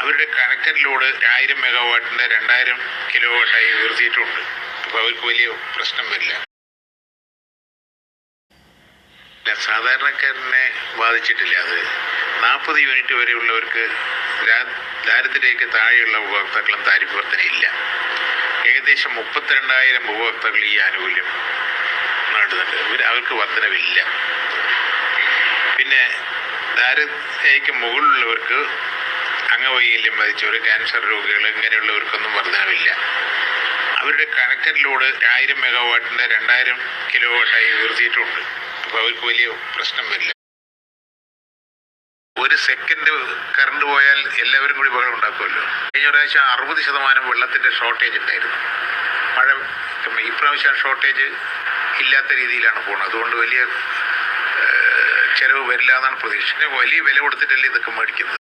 അവരുടെ connected load 1000 മെഗാവാട്ടിൻ്റെ 2000 kilo വാട്ടായി ഉയർത്തിയിട്ടുണ്ട്. അപ്പോൾ അവർക്ക് വലിയ പ്രശ്നം വരില്ല. സാധാരണക്കാരനെ ബാധിച്ചിട്ടില്ല. അത് 40 യൂണിറ്റ് വരെയുള്ളവർക്ക് ദാരിദ്ര്യരേഖയ്ക്ക് താഴെയുള്ള ഉപഭോക്താക്കളും താരിഫ് വർധനയില്ല. ഏകദേശം 32,000 ഉപഭോക്താക്കൾ ഈ ആനുകൂല്യം നേടുന്നുണ്ട്. അവർക്ക് വർധനവില്ല. പിന്നെ ദാരിദ്ര്യരേഖയ്ക്ക് മുകളിലുള്ളവർക്ക് അംഗവൈകല്യം ബാധിച്ചവർ, ക്യാൻസർ രോഗികൾ, ഇങ്ങനെയുള്ളവർക്കൊന്നും വർധനവില്ല. അവരുടെ കണക്റ്റഡ് ലോഡ് 1000 മെഗാവാട്ടിൻ്റെ 2000 കിലോ വാട്ടായി ഉയർത്തിയിട്ടുണ്ട്. അപ്പോൾ അവർക്ക് വലിയ പ്രശ്നം വരില്ല. ഒരു സെക്കൻഡ് കറണ്ട് പോയാൽ എല്ലാവരും കൂടി ബഹളം ഉണ്ടാക്കുമല്ലോ. കഴിഞ്ഞ പ്രാവശ്യം 60% വെള്ളത്തിൻ്റെ ഷോർട്ടേജ് ഉണ്ടായിരുന്നു. മഴ ഇപ്രാവശ്യം ഷോർട്ടേജ് ഇല്ലാത്ത രീതിയിലാണ് പോകുന്നത്. അതുകൊണ്ട് വലിയ ചിലവ് വരില്ല എന്നാണ് പ്രതീക്ഷ. വലിയ വില കൊടുത്തിട്ടല്ലേ ഇതൊക്കെ മേടിക്കുന്നത്.